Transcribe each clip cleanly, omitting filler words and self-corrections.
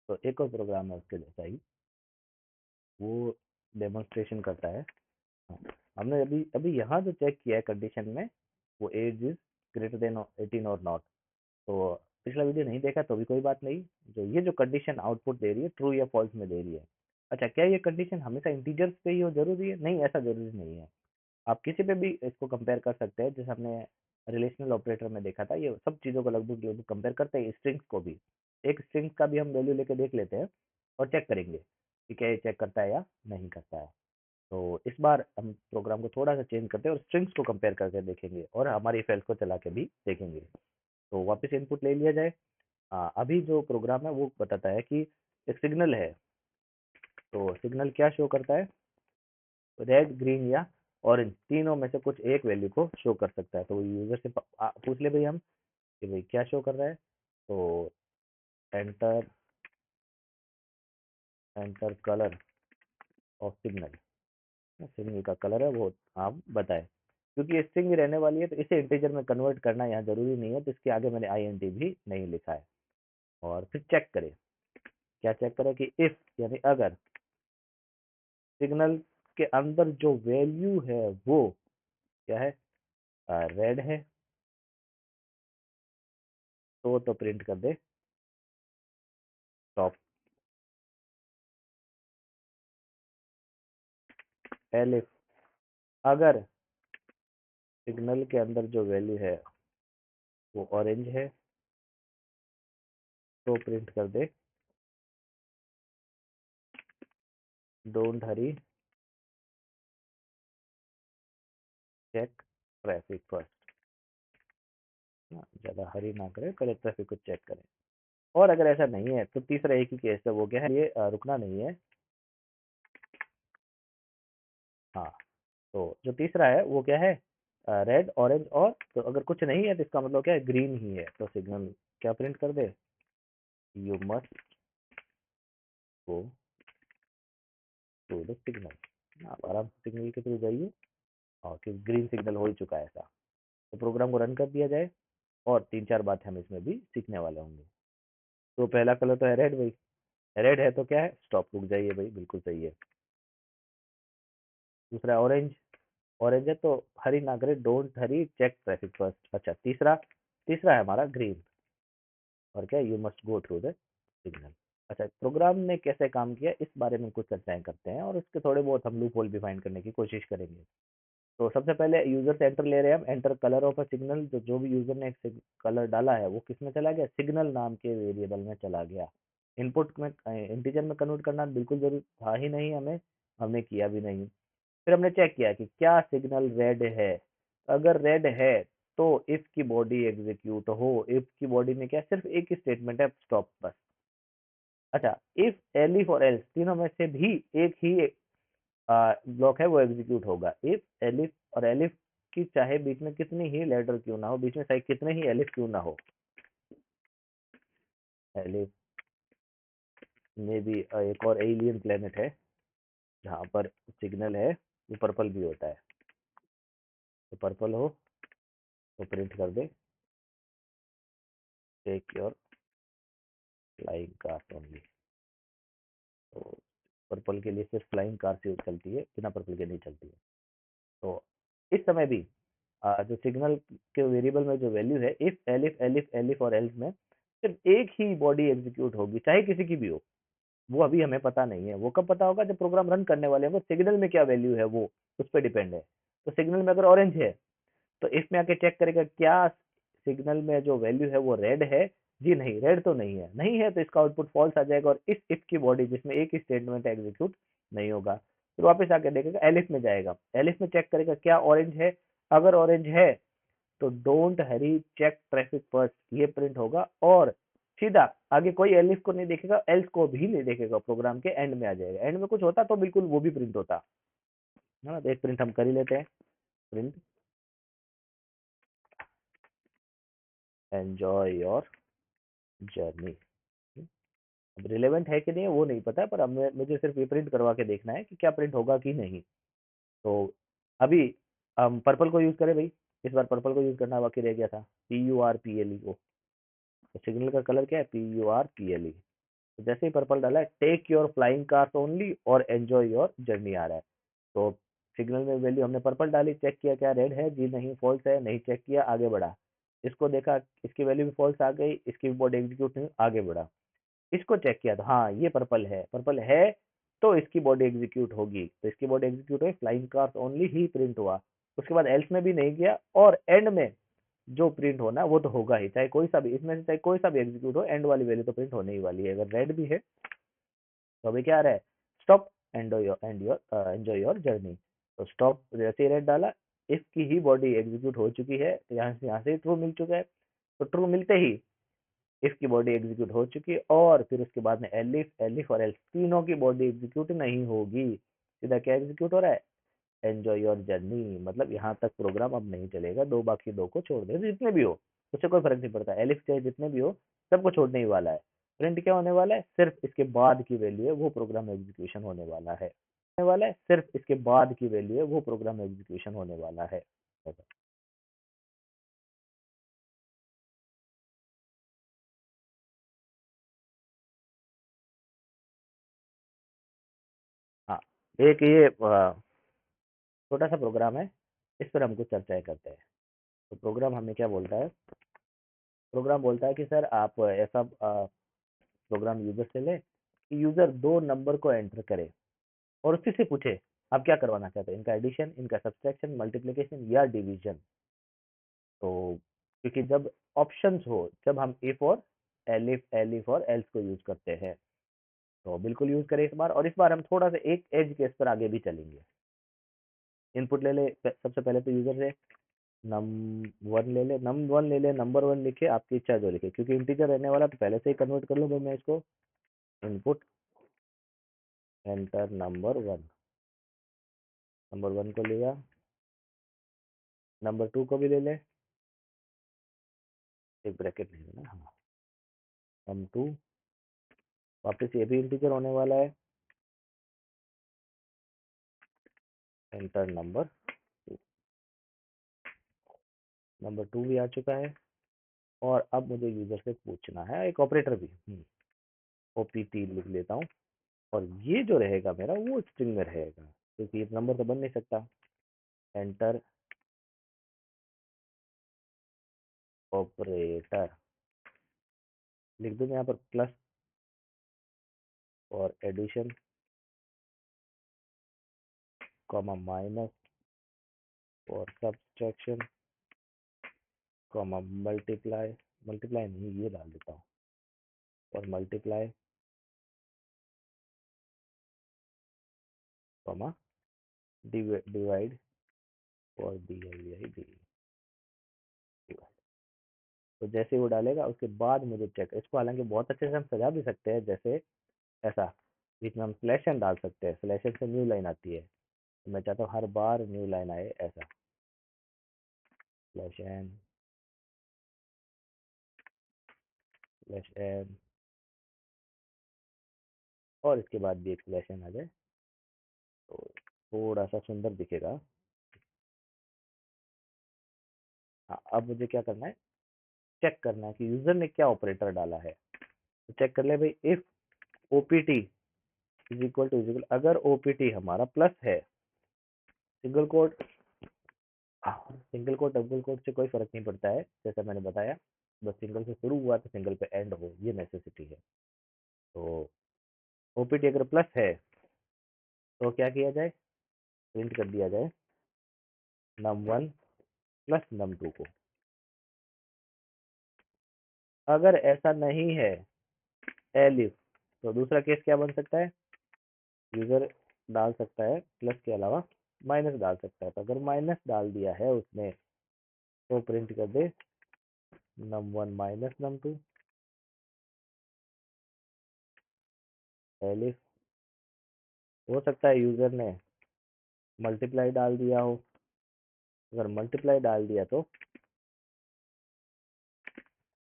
तो एक और प्रोग्राम है उसके जैसा ही, वो डेमोन्स्ट्रेशन करता है। हाँ, हमने अभी अभी यहाँ जो चेक किया है कंडीशन में, वो एज इज ग्रेटर देन 18 और नॉट। तो पिछला वीडियो नहीं देखा तो भी कोई बात नहीं। जो ये जो कंडीशन आउटपुट दे रही है ट्रू या फॉल्स में दे रही है। अच्छा, क्या ये कंडीशन हमेशा इंटीजर्स पे ही हो जरूरी है? नहीं, ऐसा जरूरी नहीं है। आप किसी पे भी इसको कंपेयर कर सकते हैं, जैसे हमने रिलेशनल ऑपरेटर में देखा था। ये सब चीज़ों को लगभग लगभग कंपेयर करते हैं, स्ट्रिंग्स को भी। एक स्ट्रिंग्स का भी हम वैल्यू लेके देख लेते हैं और चेक करेंगे कि क्या ये चेक करता है या नहीं करता है। तो इस बार हम प्रोग्राम को थोड़ा सा चेंज करते हैं और स्ट्रिंग्स को कंपेयर करके देखेंगे और हमारी फाइल को चला के भी देखेंगे। तो वापस इनपुट ले लिया जाए। अभी जो प्रोग्राम है वो बताता है कि एक सिग्नल है। तो सिग्नल क्या शो करता है? रेड, ग्रीन या ऑरेंज, तीनों में से कुछ एक वैल्यू को शो कर सकता है। तो यूजर से पूछ ले भाई हम कि भाई क्या शो कर रहा है। तो enter enter colour of signal, signal का कलर है वो आप बताएं। क्योंकि ये स्ट्रिंग रहने वाली है तो इसे इंटीजर में कन्वर्ट करना यहाँ जरूरी नहीं है, तो इसके आगे मैंने INT भी नहीं लिखा है। और फिर चेक करें। क्या चेक करें? कि इफ यानी अगर सिग्नल के अंदर जो वैल्यू है वो क्या है? रेड है, तो प्रिंट कर दे टॉप। एलिफ अगर सिग्नल के अंदर जो वैल्यू है वो ऑरेंज है, तो प्रिंट कर दे don't hurry check traffic first. ज़्यादा हरी ना करें, पहले ट्रैफिक को चेक करें। और अगर ऐसा नहीं है तो तीसरा एक ही केस है, वो क्या है? ये रुकना नहीं है। हाँ, तो जो तीसरा है वो क्या है? रेड, ऑरेंज और, तो अगर कुछ नहीं है तो इसका मतलब क्या है? ग्रीन ही है। तो सिग्नल क्या प्रिंट कर दे? You must go to the signal. आप आराम से सिग्नल के थ्रू जाइए, और कि ग्रीन सिग्नल हो ही चुका है ऐसा। तो प्रोग्राम को रन कर दिया जाए और तीन चार बातें हम इसमें भी सीखने वाले होंगे। तो पहला कलर तो है रेड भाई। रेड है तो क्या है? स्टॉप, रुक जाइए भाई, बिल्कुल सही है। दूसरा है ऑरेंज। ऑरेंज है तो हरी ना करे, don't hurry check traffic first. अच्छा, तीसरा तीसरा है हमारा ग्रीन। और क्या? You must go through the signal. अच्छा, प्रोग्राम ने कैसे काम किया इस बारे में कुछ चर्चाएं करते हैं और इसके थोड़े बहुत हम लूप होल भी फाइंड करने की कोशिश करेंगे। तो सबसे पहले यूजर से एंटर ले रहे हैं हम। Enter colour of a signal, जो भी यूजर ने एक कलर डाला है वो किस में चला गया? सिग्नल नाम के वेरिएबल में चला गया। इनपुट में इंटीजर में कन्वर्ट करना बिल्कुल जरूर था ही नहीं हमें, हमने किया भी नहीं। फिर हमने चेक किया कि क्या सिग्नल रेड है। अगर रेड है तो इफ की बॉडी एग्जीक्यूट हो। इफ की बॉडी में क्या, सिर्फ एक ही स्टेटमेंट है, स्टॉप, बस। अच्छा, इफ, एलिफ और एल्स तीनों में से भी एक ही ब्लॉक है वो एग्जीक्यूट होगा। इफ, एलिफ और एलिफ की चाहे बीच में कितनी ही लेटर क्यों ना हो, बीच में चाहे कितने ही एलिफ क्यों ना हो। एलिफ में भी एक और एलियन प्लेनेट है जहाँ पर सिग्नल है वो पर्पल भी होता है। तो पर्पल हो तो प्रिंट कर दे take your flying car only. तो पर्पल के लिए सिर्फ फ्लाइंग कार से चलती है, बिना पर्पल के नहीं चलती है। तो इस समय भी जो सिग्नल के वेरिएबल में जो वैल्यू है, इफ, एलिफ, एलिफ, एलिफ और एल्स में सिर्फ एक ही बॉडी एग्जीक्यूट होगी, चाहे किसी की भी हो। वो अभी हमें पता नहीं है, वो कब पता होगा? जब प्रोग्राम रन करने वाले हैं, सिग्नल में क्या वैल्यू है वो उस पर डिपेंड है। तो सिग्नल में अगर ऑरेंज है तो इसमें आके चेक करेगा क्या सिग्नल में जो वैल्यू है वो रेड है। जी नहीं, रेड तो नहीं है। नहीं है तो इसका आउटपुट फॉल्स आ जाएगा और इस इफ की बॉडी जिसमें एक ही स्टेटमेंट एग्जीक्यूट नहीं होगा। फिर वापस आके देखेगा, एलिफ में जाएगा, एलिफ में चेक करेगा क्या ऑरेंज है। अगर ऑरेंज है तो don't hurry check traffic first, ये प्रिंट होगा और सीधा आगे कोई एलिफ को नहीं देखेगा, एल्स को भी नहीं देखेगा, प्रोग्राम के एंड में आ जाएगा। एंड में कुछ होता तो बिल्कुल वो भी प्रिंट होता है ना। तो एक प्रिंट हम कर ही लेते हैं। Print enjoy your journey. अब रिलेवेंट है कि नहीं है वो नहीं पता है, पर अब मुझे सिर्फ ये प्रिंट करवा के देखना है कि क्या प्रिंट होगा कि नहीं। तो अभी हम पर्पल को यूज करें भाई। इस बार पर्पल को यूज करना बाकी रह गया था, PURPLE को। तो सिग्नल का कलर क्या है? PURPLE। तो जैसे ही पर्पल डाला है, take your flying cars only और एंजॉय योर जर्नी आ रहा है। तो सिग्नल में वैल्यू हमने पर्पल डाली, चेक किया क्या रेड है, जी नहीं फॉल्स है, नहीं चेक किया, आगे बढ़ा। इसको देखा, इसकी वैल्यू भी फॉल्स आ गई, इसकी बोर्ड एग्जीक्यूट नहीं, आगे बढ़ा। इसको चेक किया तो हाँ ये पर्पल है, पर्पल है, तो इसकी बॉडी एग्जीक्यूट होगी, तो इसकी बॉडी एग्जीक्यूट हुई, फ्लाइंग कार्स ओनली ही प्रिंट हुआ। उसके बाद एल्स में भी नहीं गया, और एंड में जो प्रिंट होना वो तो होगा ही, चाहे कोई सा भी इसमें से चाहे कोई सा भी एग्जीक्यूट हो, एंड वाली वैल्यू तो प्रिंट होने ही वाली है। अगर रेड भी है तो अभी क्या आ रहा है, स्टॉप एंजॉय योर जर्नी। तो स्टॉप जैसे ही रेड डाला, इसकी ही बॉडी एग्जीक्यूट हो चुकी है, तो यहाँ से ट्रू मिल चुका है। तो ट्रू मिलते ही इसकी बॉडी एग्जीक्यूट हो चुकी है, और फिर उसके बाद में एलिफ एलिफ और एल्स तीनों की बॉडी एग्जीक्यूट नहीं होगी, सीधा क्या एग्जीक्यूट हो रहा है, एंजॉय योर जर्नी। मतलब यहाँ तक प्रोग्राम अब नहीं चलेगा, दो बाकी दो को छोड़ दे, जितने भी हो उससे कोई फर्क नहीं पड़ता, एलिफ चाहे जितने भी हो सबको छोड़ने ही वाला है। प्रिंट क्या होने वाला है, सिर्फ इसके बाद की वैल्यू है वो प्रोग्राम एग्जीक्यूशन होने वाला है, सिर्फ इसके बाद की वैल्यू है वो प्रोग्राम एग्जीक्यूशन होने वाला है। हाँ, एक ये छोटा सा प्रोग्राम है, इस पर हम कुछ चर्चाएं करते हैं। तो प्रोग्राम हमें क्या बोलता है, प्रोग्राम बोलता है कि सर आप ऐसा प्रोग्राम यूजर से ले कि यूजर दो नंबर को एंटर करे और उसी से पूछे आप क्या करवाना चाहते हैं, इनका एडिशन, इनका सब्सट्रैक्शन, मल्टीप्लिकेशन या डिवीजन। तो क्योंकि जब ऑप्शंस हो, जब हम इफ और एलिफ एलिफ और एल्स को यूज करते हैं, तो बिल्कुल यूज करें इस बार। और इस बार हम थोड़ा सा एक एज केस पर आगे भी चलेंगे। इनपुट ले ले, सबसे पहले तो यूजर से नम वन ले ले, नम वन ले ले, नंबर वन लिखे, आपकी इच्छा जो लिखे, क्योंकि इंटीजर रहने वाला तो पहले से ही कन्वर्ट कर लो भाई मैं इसको। Input enter number one, number one को लिया, नंबर टू को भी ले ले, एक ब्रैकेट नहीं देना, हाँ, नम टू, वापस ये भी इंटीजर होने वाला है, enter number two, number two भी आ चुका है। और अब मुझे यूजर से पूछना है एक ऑपरेटर भी, ओपीटी लिख लेता हूँ, और ये जो रहेगा मेरा वो स्ट्रिंग में रहेगा, क्योंकि एक नंबर तो बन नहीं सकता। एंटर ऑपरेटर लिख दूँ यहाँ पर, प्लस और एडिशन, कॉमा माइनस और सब्सट्रैक्शन, कॉमा मल्टीप्लाई, मल्टीप्लाई नहीं ये डाल देता हूँ, और मल्टीप्लाई, कॉमा डिवाइड और डी आई आई डी। तो जैसे वो डालेगा उसके बाद मुझे चेक, इसको हालांकि बहुत अच्छे से हम सजा भी सकते हैं, जैसे ऐसा, बीच में हम स्लैश एन डाल सकते हैं, स्लैश एन से न्यू लाइन आती है, तो मैं चाहता हूँ हर बार न्यू लाइन आए ऐसा, स्लैश एन, स्लैश एन, और इसके बाद भी एक स्लैश एन आ जाए तो थोड़ा सा सुंदर दिखेगा। हाँ, अब मुझे क्या करना है, चेक करना है कि यूजर ने क्या ऑपरेटर डाला है। तो चेक कर ले भाई, if OPT is equal to, अगर ओपीटी हमारा प्लस है, single quote, single quote double quote से कोई फर्क नहीं पड़ता है, जैसा मैंने बताया, बस सिंगल से शुरू हुआ तो सिंगल पे एंड हो, ये नेसेसिटी है। तो ओपीटी अगर प्लस है तो क्या किया जाए, प्रिंट कर दिया जाए num one plus num two को। अगर ऐसा नहीं है एलिफ, तो दूसरा केस क्या बन सकता है, यूजर डाल सकता है प्लस के अलावा माइनस डाल सकता है। तो अगर माइनस डाल दिया है उसने, तो प्रिंट कर दे num one minus num two, elif. हो सकता है यूजर ने मल्टीप्लाई डाल दिया हो, अगर मल्टीप्लाई डाल दिया तो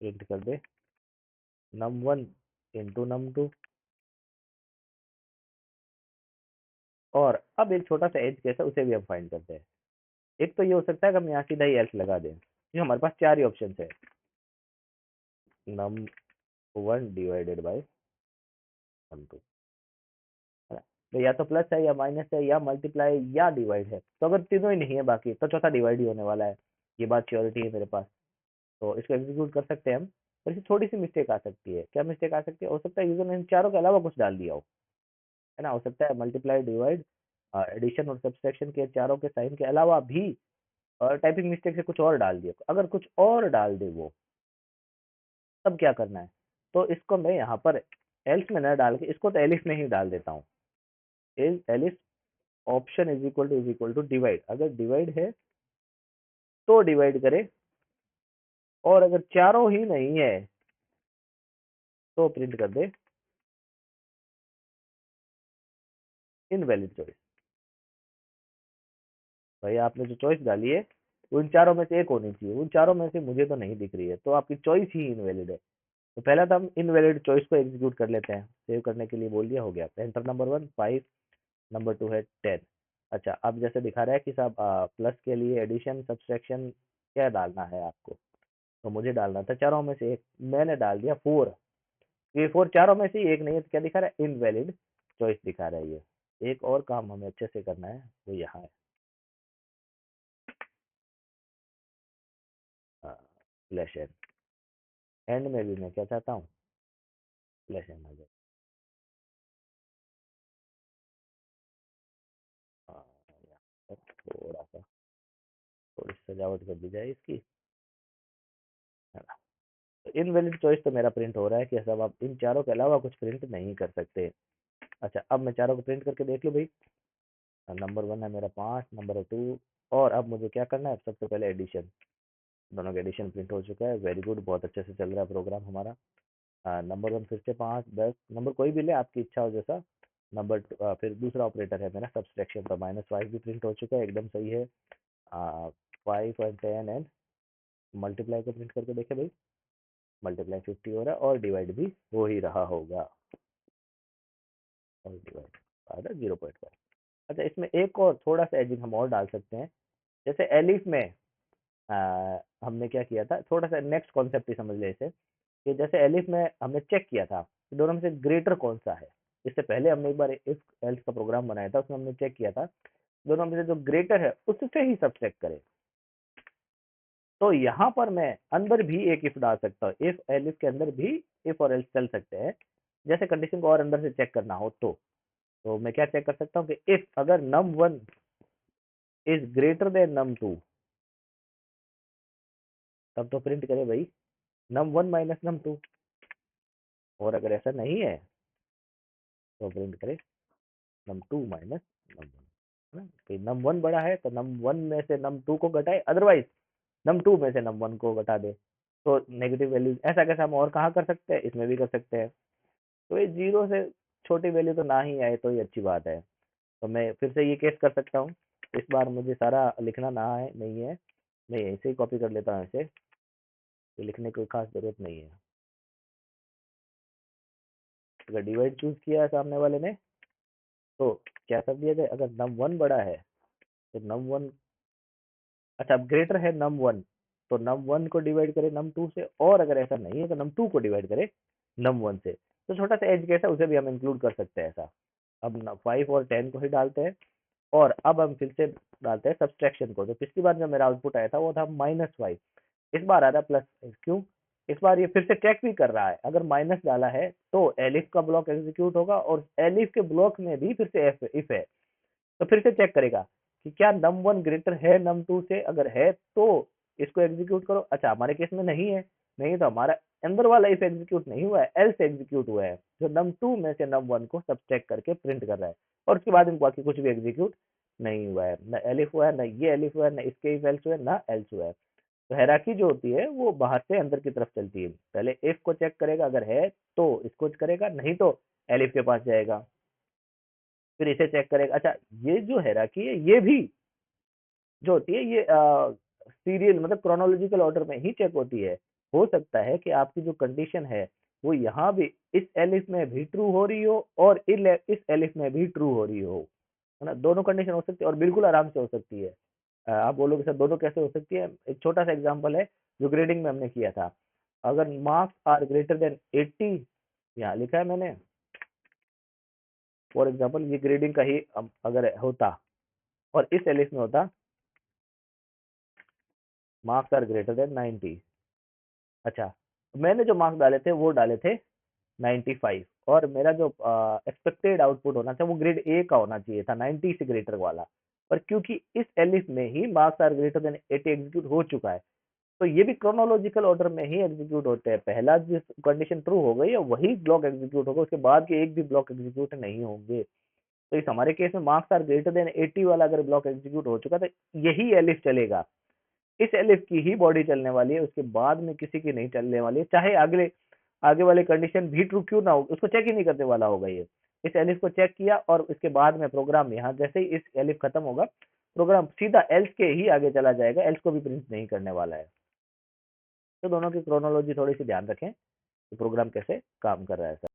प्रिंट कर दे num one into num two. और अब एक छोटा सा एज केस है, उसे भी हम फाइंड करते हैं। एक तो ये हो सकता है कि हम यहाँ सीधा ही एल्स लगा दें, क्योंकि हमारे पास चार ही ऑप्शन है, नम वन डिवाइडेड बाय 12 है ना। तो या तो प्लस है या माइनस है या मल्टीप्लाई या डिवाइड है, तो अगर तीनों ही नहीं है बाकी तो चौथा डिवाइड ही होने वाला है। ये बात श्योरिटी है मेरे पास, तो इसको एग्जीक्यूट कर सकते हैं हम। पर इसमें थोड़ी सी मिस्टेक आ सकती है। क्या मिस्टेक आ सकती है? हो सकता है यूजर ने इन चारों के अलावा कुछ डाल दिया हो, है ना। हो सकता है मल्टीप्लाई, डिवाइड, एडिशन और सब्सट्रैक्शन के चारों के साइन के अलावा भी टाइपिंग मिस्टेक से कुछ और डाल दिया। अगर कुछ और डाल दे वो, तब क्या करना है? तो इसको मैं यहाँ पर एल्स में न डाल के इसको तो एलिफ में ही डाल देता हूँ। Elif option is equal to divide. अगर डिवाइड है तो डिवाइड करे, और अगर चारों ही नहीं है तो प्रिंट कर दे इनवैलिड चॉइस। भाई आपने जो चॉइस डाली है उन चारों में से एक होनी चाहिए, उन चारों में से मुझे तो नहीं दिख रही है, तो आपकी चॉइस ही इनवैलिड है। तो पहला तो हम इनवैलिड चॉइस को एग्जीक्यूट कर लेते हैं। सेव करने के लिए बोल दिया, हो गया। एंटर नंबर 1 5, नंबर 2 है 10। अच्छा, अब जैसे दिखा रहा है कि साहब प्लस के लिए एडिशन सब्सट्रैक्शन क्या डालना है आपको, तो मुझे डालना था चारों में से एक, मैंने डाल दिया 4। ये 4 चारों में से एक नहीं है, तो क्या दिखा रहा है? इनवैलिड चॉइस दिखा रहा है ये। एक और काम हमें अच्छे से करना है, वो यहाँ है स्लैश एन। एंड में भी मैं क्या चाहता हूँ? स्लैश एन आ जाए। यहाँ पर थोड़ा सा थोड़ी सजावट कर दी जाए इसकी, है ना। तो इनवैलिड चॉइस तो मेरा प्रिंट हो रहा है कि सब आप इन चारों के अलावा कुछ प्रिंट नहीं कर सकते। अच्छा, अब मैं चारों को प्रिंट करके देख लूँ भाई। नंबर 1 है मेरा 5, नंबर 2, और अब मुझे क्या करना है? सबसे पहले एडिशन। दोनों का एडिशन प्रिंट हो चुका है। वेरी गुड, बहुत अच्छे से चल रहा है प्रोग्राम हमारा। नंबर 1 फिर से 5, 10, नंबर कोई भी ले आपकी इच्छा हो जैसा। नंबर फिर दूसरा ऑपरेटर है मेरा सब्सट्रैक्शन, तो -5 भी प्रिंट हो चुका है, एकदम सही है। 5 और 10 एंड मल्टीप्लाई को प्रिंट करके देखे भाई। मल्टीप्लाई 50 हो रहा है, और डिवाइड भी हो ही रहा होगा, और डिवाइड आ रहा है 0.5। अच्छा, इसमें एक और थोड़ा सा एडिंग हम और डाल सकते हैं। जैसे एलिफ में हमने क्या किया था, थोड़ा सा नेक्स्ट कॉन्सेप्ट ही समझ ले इसे, कि जैसे एलिफ में हमने चेक किया था कि दोनों में से ग्रेटर कौन सा है। इससे पहले हमने एक बार इफ एल्स का प्रोग्राम बनाया था, उसमें हमने चेक किया था दोनों में से जो ग्रेटर है उससे ही सब्सट्रैक्ट करे। तो यहाँ पर मैं अंदर भी एक इफ डाल सकता हूँ। इफ एलिफ के अंदर भी इफ और एल्स चल सकते हैं, जैसे कंडीशन को और अंदर से चेक करना हो तो मैं क्या चेक कर सकता हूँ कि इफ अगर num1 is greater than num2, तब तो प्रिंट करे भाई num1 माइनस num2। और अगर ऐसा नहीं है तो प्रिंट करे num2 माइनस num1, है ना। कि num1 बड़ा है तो num1 में से num2 को घटाए, अदरवाइज num2 में से num1 को घटा दे। तो नेगेटिव वैल्यू ऐसा कैसे हम और कहाँ कर सकते हैं? इसमें भी कर सकते हैं। तो ये 0 से छोटी वैल्यू तो ना ही आए तो ही अच्छी बात है। तो मैं फिर से ये केस कर सकता हूँ। इस बार मुझे सारा लिखना ना है, नहीं है, मैं ऐसे ही कॉपी कर लेता हूँ ऐसे, तो लिखने की कोई खास जरूरत नहीं है। अगर डिवाइड चूज किया है सामने वाले ने, तो क्या कर दिया जाए? अगर num1 बड़ा है तो num1, अच्छा अब ग्रेटर है num1, तो num1 को डिवाइड करे num2 से, और अगर ऐसा नहीं है तो num2 को डिवाइड करे num1 से। तो छोटा सा एज कैसा उसे भी हम इंक्लूड कर सकते हैं ऐसा। अब 5 और 10 को ही डालते हैं, और अब हम फिर से डालते हैं सब्सट्रैक्शन को। तो पिछली बार जो मेरा आउटपुट आया था वो था -5, इस बार आ रहा है प्लस। क्यों? इस बार ये फिर से चेक भी कर रहा है। अगर माइनस डाला है तो एलिफ का ब्लॉक एग्जीक्यूट होगा, और एलिफ के ब्लॉक में भी फिर से इफ है, तो फिर से चेक करेगा कि क्या num1 ग्रेटर है num2 से। अगर है तो इसको एग्जीक्यूट करो। अच्छा, हमारे केस में नहीं है, नहीं तो हमारा अंदर वाला इफ एग्जीक्यूट नहीं हुआ है, एल्स एग्जीक्यूट हुआ है, जो num2 में से num1 को सब्सट्रैक्ट करके प्रिंट कर रहा है। और उसके बाद इनको बाकी कुछ भी एग्जीक्यूट नहीं हुआ है, न एलिफ हुआ है, न ये एलिफ हुआ है, न इसके इफ एल्स हुआ है, न एल्स हुआ है। तो हायरार्की जो होती है वो बाहर से अंदर की तरफ चलती है। पहले इफ को चेक करेगा, अगर है तो इसको करेगा, नहीं तो एलिफ के पास जाएगा, फिर इसे चेक करेगा। अच्छा, ये जो हायरार्की है ये भी जो होती है ये सीरियल मतलब क्रोनोलॉजिकल ऑर्डर में ही चेक होती है। हो सकता है कि आपकी जो कंडीशन है वो यहाँ भी इस एलिफ में भी ट्रू हो रही हो, और इस एलिफ में भी ट्रू हो रही हो, है ना। दोनों कंडीशन हो सकती है, और बिल्कुल आराम से हो सकती है। आप बोलोगे सर दोनों कैसे हो सकती है? एक छोटा सा एग्जांपल है जो ग्रेडिंग में हमने किया था। अगर मार्क्स आर ग्रेटर देन 80, यहाँ लिखा है मैंने, फॉर एग्जाम्पल ये ग्रेडिंग का ही अगर होता और इस एलिफ में होता मार्क्स आर ग्रेटर देन 90, अच्छा मैंने जो मार्क्स डाले थे वो डाले थे 95 और मेरा जो एक्सपेक्टेड आउटपुट होना था वो ग्रेड ए का होना चाहिए था 90 से ग्रेटर वाला, पर क्योंकि इस एलिफ में ही marks are greater than 80 execute हो चुका है, तो ये भी क्रोनोलॉजिकल ऑर्डर में ही एग्जीक्यूट होते हैं। पहला जिस कंडीशन ट्रू हो गई है वही ब्लॉक एग्जीक्यूट होगा, उसके बाद के एक भी ब्लॉक एग्जीक्यूट नहीं होंगे। तो इस हमारे केस में मार्क्स आर ग्रेटर देन 80 वाला अगर ब्लॉक एग्जीक्यूट हो चुका तो यही एलिफ चलेगा, इस एलिफ की ही बॉडी चलने वाली है, उसके बाद में किसी की नहीं चलने वाली है, चाहे अगले आगे वाले कंडीशन भी ट्रू क्यों ना हो, उसको चेक ही नहीं करने वाला होगा ये। इस एलिफ को चेक किया और इसके बाद में प्रोग्राम यहाँ जैसे ही इस एलिफ खत्म होगा प्रोग्राम सीधा एल्स के ही आगे चला जाएगा, एल्स को भी प्रिंट नहीं करने वाला है। तो दोनों की क्रोनोलॉजी थोड़ी सी ध्यान रखें कि प्रोग्राम कैसे काम कर रहा है।